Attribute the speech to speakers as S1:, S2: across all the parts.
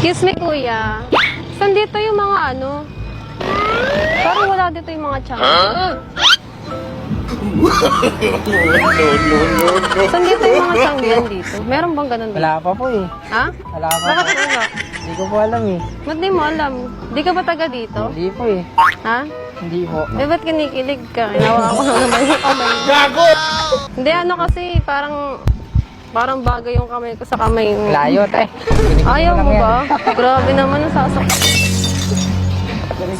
S1: Excuse me, kuya. Saan dito yung mga ano? Parang wala dito yung mga tiyan. Saan dito yung mga tiyanggihan dito? Meron bang ganun dito?
S2: Wala pa po eh.
S1: Ha?
S2: Wala pa
S1: Bakit
S2: po.
S1: wala?
S2: Hindi ko po alam eh.
S1: Ba't di mo alam? Di ka ba taga dito?
S2: Hindi po eh.
S1: Ha?
S2: Hindi po.
S1: Eh, ba't kinikilig ka? Inawa ko na naman yung kamay mo. Gago! Hindi, ano kasi, parang bagay yung kamay ko sa kamay mo.
S2: Layo tayo.
S1: Ayaw mo ba? Grabe naman ang sasakit.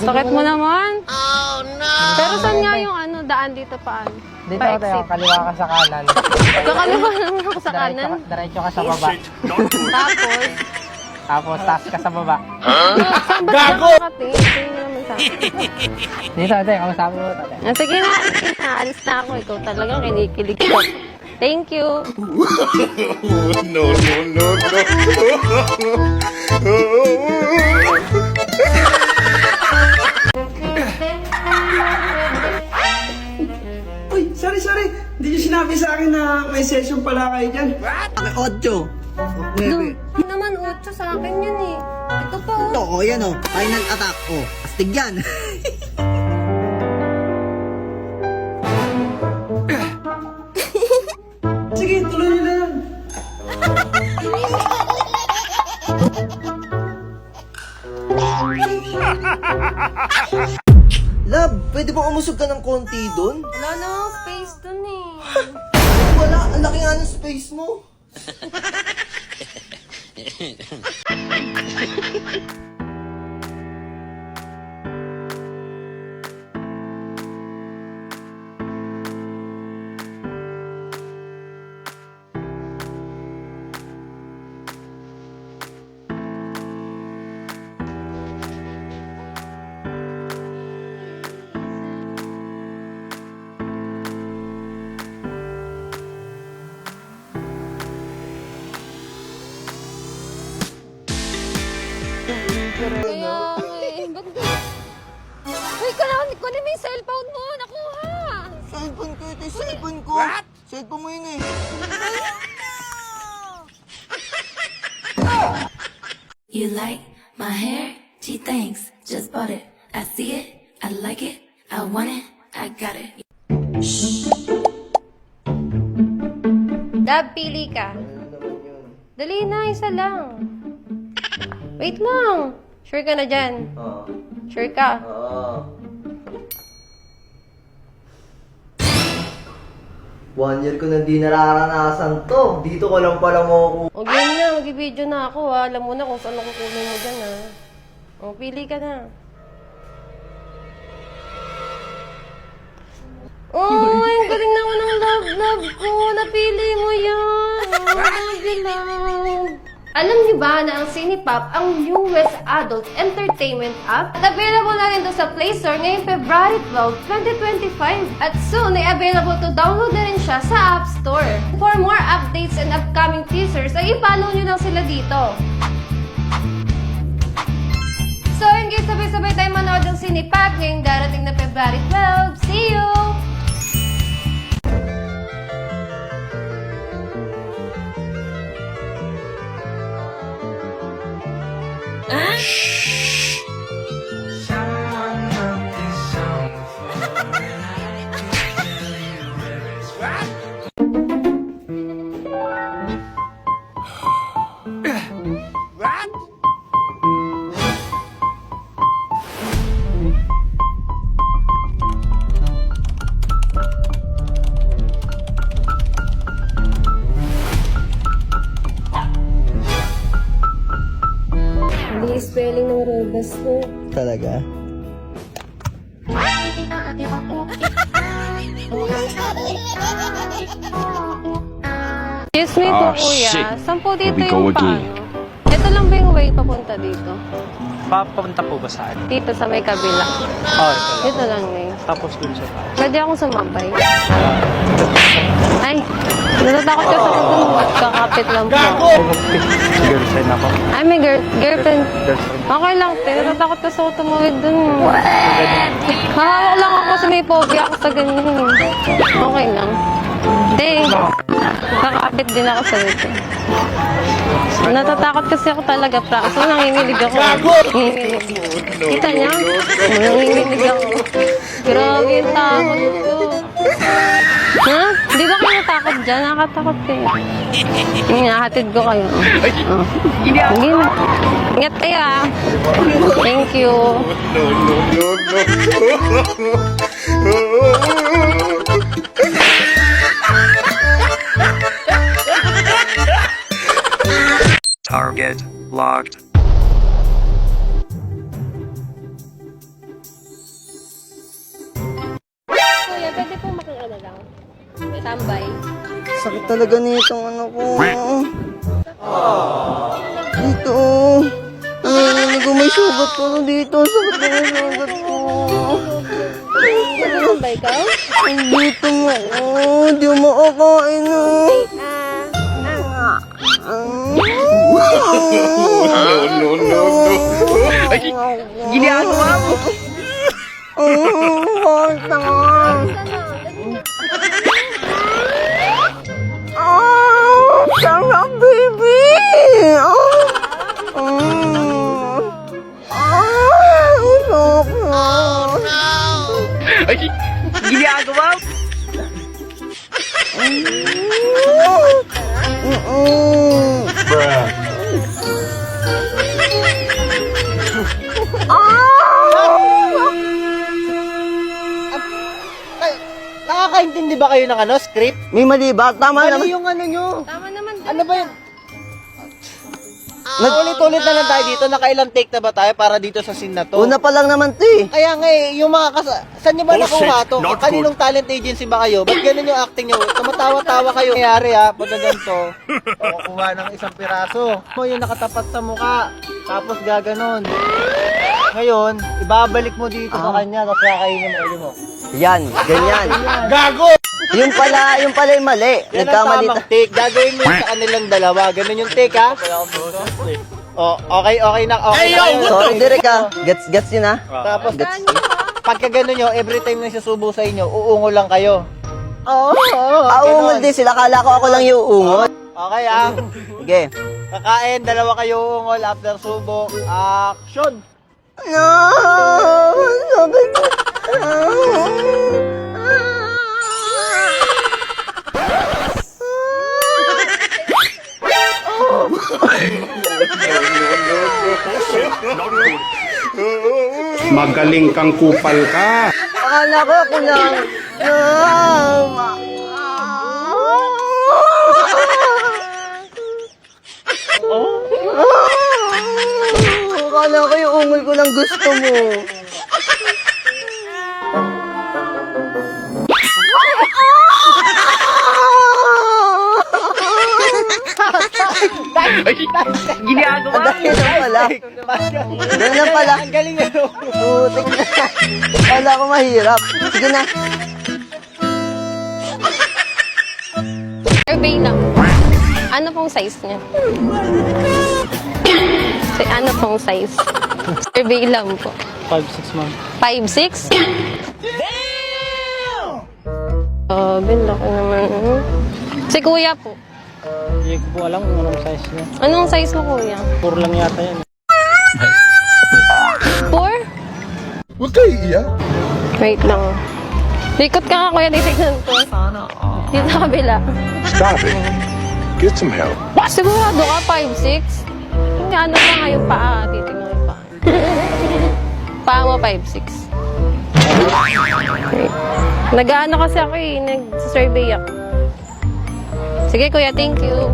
S1: Sakit mo naman. Oh, no! Pero saan nga yung ano, daan dito paano?
S2: Dito ako tayo, kaliwa ka sa kanan.
S1: Kakaliwa naman ako sa kanan.
S2: Diretso ka sa baba.
S1: Tapos,
S2: Tapos taas ka sa baba.
S1: saan ba siya kakatingin? Tingin mo naman sa akin.
S2: Dito tayo, kamusabi mo tayo.
S1: Sige na, alis na ako. Ikaw talagang kinikilig ko. Thank you.
S3: No, no, no, no.
S4: Uy, sorry. Hindi nyo sinabi sa akin na may session pala kayo dyan.
S5: May 8.
S1: Hindi naman 8 sa akin yan eh. Ito pa oh.
S5: Oo, yan o. Final attack. O, astig yan.
S4: Sige, tuloy nyo na yan.
S5: Love, pwede bang umusog ka ng konti dun?
S1: Wala na akong space dun eh.
S5: Wala, ang laki nga ng space mo.
S1: Kaya eh, ba't Uy, kailangan kunin mo yung cellphone mo. Nakuha.
S5: Cellphone ko, ito yung cellphone ko. Cellphone mo yun eh.
S6: You like my hair? Gee, thanks. Just bought it. I see it. I like it. I want it. I got it.
S1: Dab, pili ka. Dali na, isa lang. Wait lang. Sure ka na dyan?
S5: Oo.
S1: Sure ka?
S5: Oo. 1 year ko na di nararanasan to. Dito ko lang pala mo
S1: O, game na. Mag-video na ako ha. Alam mo na kung saan ako kunin mo dyan ha. O, pili ka na. Oh, ang galing naman ng love ko. Napili mo yan. Love. Alam niyo ba na ang Cinepop ang newest adult entertainment app? At available na rin to sa Play Store ngayong February 12, 2025. At soon ay available to download na rin siya sa App Store. For more updates and upcoming teasers, ay i-follow niyo lang sila dito. So, yun guys, sabay-sabay tayo manood ng Cinepop ngayong darating na February 12. See you! Hindi spelling ng robas ko.
S5: talaga.
S1: Excuse me po, kuya. Saan po dito yung paano? Ito lang ba yung way papunta dito?
S2: Papunta po ba saan?
S1: Dito sa may kabila.
S2: Oh, ito lang.
S1: Dito lang eh.
S2: Tapos dun sa taas.
S1: Pwede akong sumabay. Ay, natatakot ka sa kung kakapit lang po.
S2: Girlfriend ako.
S1: Ay, may girlfriend.
S2: Girlfriend.
S1: Okay lang, tinatakot ka sa tumawid dun. Hahawak lang ako sa may phobia ako sa ganyan. Okay lang. Hindi, kakapit din ako sa dito. Natatakot kasi ako talaga, promise. So, nanginginig ako. Nanginginig. Kita niyo? Nanginginig ako. Grabe yung takot ko. Ha? Di ba kayo natakot dyan? Nakatakot kayo. Hinahatid ko kayo. Oh. Sige na. Ingat kayo ah. Thank you.
S2: Target locked.
S1: Kuya, pwede po makiano lang. Tambay.
S5: Sakit talaga nitong ano ko. Dito. Ay, ko may sugat ko dito. Sakit na yung sugat ko.
S1: Tambay ka?
S5: Ay, dito mo. Di mo makakain
S3: No, no, no, no.
S5: Ginagawa mo. Bakit naman? Sarap, baby! Sarap na.
S7: Ginagawa mo.
S5: Nakakaintindi ba kayo ng ano, script? May mali ba? Tama naman. Yung ano nyo.
S1: Tama naman.
S5: Ano ba yun? Ulit-ulit na lang tayo dito. Nakailang take na ba tayo para dito sa scene na to? Una pa lang naman to eh. Kaya nga eh, yung mga saan nyo ba nakuha to? Kaninong talent agency ba kayo? Ba't ganun yung acting nyo? Tumatawa-tawa kayo. Nangyari ha, pagka ganito, kukuha ng isang piraso. Mo yung nakatapat sa mukha. Tapos gaganon. Ngayon, ibabalik mo dito sa kanya, tapos kakainin mo ulo mo. Yan, ganyan. Gago! Yung pala yung mali. Yan ang tamang take. Gagawin mo yun sa kanilang dalawa. Ganun yung take, ha? Oh, okay na. Okay na. Sorry, Derek, ha? Gets yun, ha? Tapos, pagka ganun nyo, every time na susubo sa inyo, uungol lang kayo. Oo. Uungol din sila. Kala ko ako lang yung uungol. Okay, ha? Sige. Kakain, dalawa kayo uungol after subo. Action! No! Sabi ko.
S3: Magaling kang kupal ka.
S5: Akala ko ako lang. Akala ko yung ungol ko lang gusto mo.
S7: Ginagawa mo.
S5: Ganun pala. Ang galing na. Putik na. Kala ko mahirap. Sige na.
S1: Survey lang. Ano pong size niya? Ano pong size? Survey lang po.
S2: 5'6" ma'am.
S1: 5'6"? Laki naman. Si kuya po.
S2: Hindi ko po alam kung anong size niya.
S1: Anong size mo, kuya?
S2: 4 lang yata yan.
S1: 4?
S3: Huwag kayo iiyak.
S1: Wait lang. Likot ka nga, kuya. Titignan ko. Dito sa kabila.
S3: Stop it. Get some help.
S1: Sigurado ka, 5'6"? Hindi, ano pa nga yung paa? Titignan ko yung paa. Paa mo, 5'6". Wait. Nag-ano kasi ako eh. Nag-survey ako. Sige, kuya. Thank you.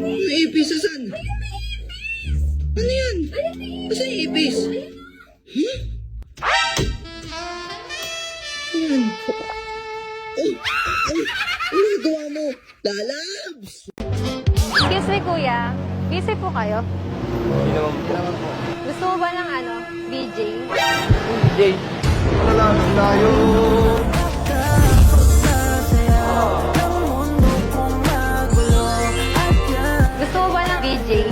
S4: May ipis, asan? Ano yan? Asan yung ipis? Huh? Yan. Ano nagawa mo? Lalabs!
S1: Excuse me, kuya. Busy po kayo?
S5: Hindi naman po.
S1: Gusto mo ba ng ano? BJ?
S5: Jay. Wala na tayo.
S1: Gusto mo ba ng BJ?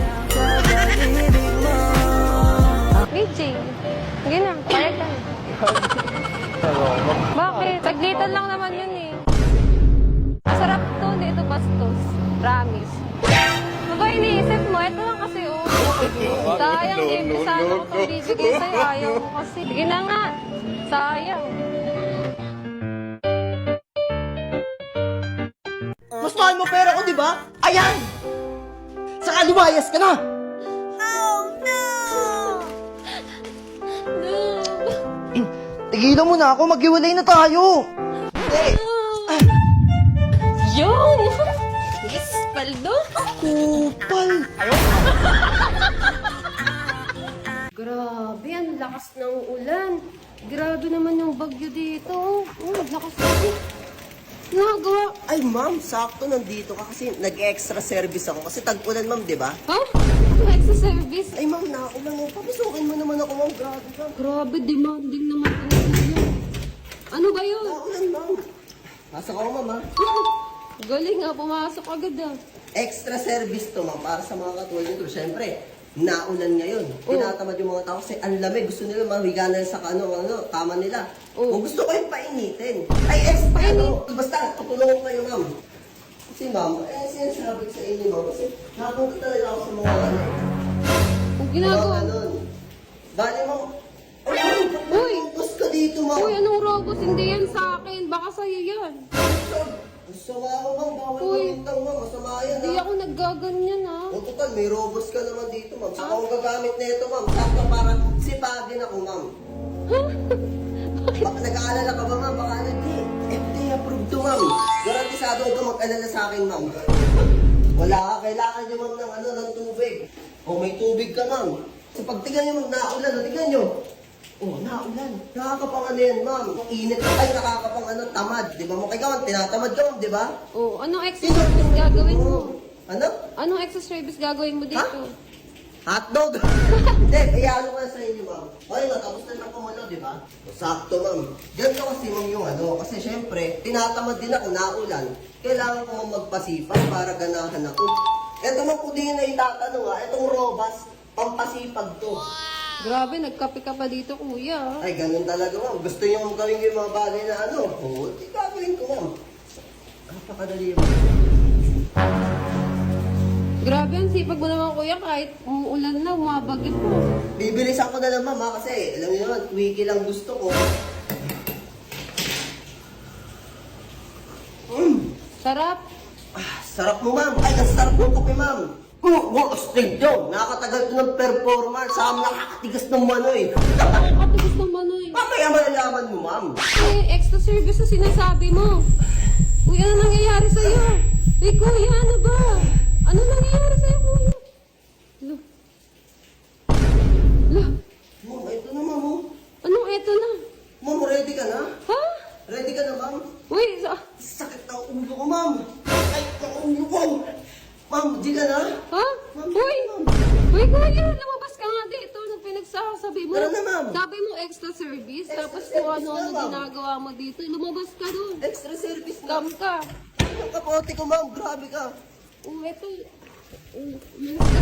S1: Bakit? Saglitan lang naman yun eh. Masarap to, hindi ito bastos. Promise. Ano ba iniisip mo? Ito lang kasi oh. Sayang eh. Sana ko itong bibigay sa'yo. Ayaw mo kasi. Sige na nga. Sayang.
S5: Mas mahal mo pera ko, di ba? Ayan! Saka lumayas ka na! Tigilan mo na ako, maghiwalay na tayo!
S1: Yun! Yes, paldo!
S5: Kupal!
S1: Grabe, ang lakas ng ulan. Grabe naman yung bagyo dito. Oh, lakas na. Nagawa.
S5: Ay ma'am, sakto nandito ka kasi nag-extra service ako kasi tag-ulan ma'am, di ba?
S1: Ha? Ano extra service?
S5: Ay ma'am, naulan mo. Papasukin mo naman ako ma'am, grabe ka.
S1: Grabe, demanding naman ang ulan. Ano ba yun?
S5: Naulan ma'am. Pasok ako ma'am ha.
S1: Galing nga, pumasok agad ah.
S5: Extra service to ma'am para sa mga katulad nito. Siyempre, naulan ngayon. Tinatamad yung mga tao kasi ang lamig. Gusto nila mahiga na sa kama nila. Kung gusto ko yung painitin. Ay, extra basta, tutulungan kayo ma'am. Kasi ma'am, sinasabi ko sa inyo ma'am. Kasi napunta talaga ako sa mga
S1: Ang ginagawa.
S5: ganun. Bali ma'am. Ay ma'am,
S1: Uy!
S5: bus ka dito ma'am.
S1: Uy, anong robot? Hindi yan sa akin. Baka sa'yo yan.
S5: Masama ako ma'am, bawal
S1: Uy.
S5: gamitan ma'am. Masama yan
S1: Hindi
S5: ha.
S1: ako naggaganyan ah.
S5: O total, may robots ka naman dito, ma'am. Saka akong gagamit na ito, ma'am. Sakto para sipagin ako, ma'am. Baka nag-aalala ka ba, ma'am? Baka hindi. FDA approved to, ma'am. Garantisado ka mag-alala sa akin, ma'am. Wala ka. Kailangan nyo, ma'am, ng tubig. O may tubig ka, ma'am. Sa pagtingnan nyo, ma'am, naulan. O, tingnan nyo. Oh, naulan. Nakakapang yan, ma'am. Init ka ay nakakapang tamad. Di ba mo ikaw, tinatamad ka, ma'am, di ba?
S1: Oh, anong extra service gagawin mo?
S5: Ano?
S1: Anong extra service gagawin mo dito?
S5: Hotdog! Hindi, kaya ano ko na sa inyo, ma'am. Okay, matapos na lang kumulo, di ba? Sakto, ma'am. Ganito kasi, ma'am, yung kasi syempre, tinatamad din ako, naulan. Kailangan ko ma'am magpasipag para ganahan ako. Ito ma'am, kung di na itatanong itong robas, pampasipag to.
S1: Grabe, nagkape ka pa dito, kuya.
S5: Ay, ganun talaga, ma'am. Gusto nyo gawin yung mga bagay na Oo, di gagawin ko, ma'am. Napakadali, ma'am.
S1: Grabe, ang sipag mo naman, kuya, kahit umuulan na, umabagin mo.
S5: Bibilisan ko na lang, ma'am, kasi alam niyo naman, wiki lang gusto ko.
S1: Sarap.
S5: Sarap mo, ma'am. Ay, ang sarap ng kape, ma'am. Wow, straight yun. Nakakatagal ko ng performance. Saka nakakatigas ng manoy.
S1: Nakakatigas ng manoy.
S5: Mamaya malalaman mo, ma'am.
S1: Eh, extra service na sinasabi mo. Uy, ano nangyayari sa'yo? Eh, kuya, ano ba? Ano nangyayari sa'yo, kuya? Lo.
S5: Ma'am, ito na, ma'am. Oh.
S1: Anong eto na?
S5: Ma'am, ready ka na?
S1: Ha?
S5: Ready ka na, ma'am?
S1: Uy,
S5: Sakit ng ulo ko, ma'am. Ay, ng ulo ko. Ma'am, di ka na?
S1: ha? Uy! Uy, kuya, lumabas ka nga dito nung pinagsasabi mo.
S5: Tara na, ma'am.
S1: Sabi mo extra service,
S5: Extra
S1: tapos
S5: service
S1: kung ano-ano
S5: na, ma'am.
S1: ginagawa mo dito. Lumabas ka doon.
S5: Extra service
S1: Scam
S5: na.
S1: ka.
S5: Ang kapote ko, ma'am. Grabe ka.
S1: Oh, eto. Oh,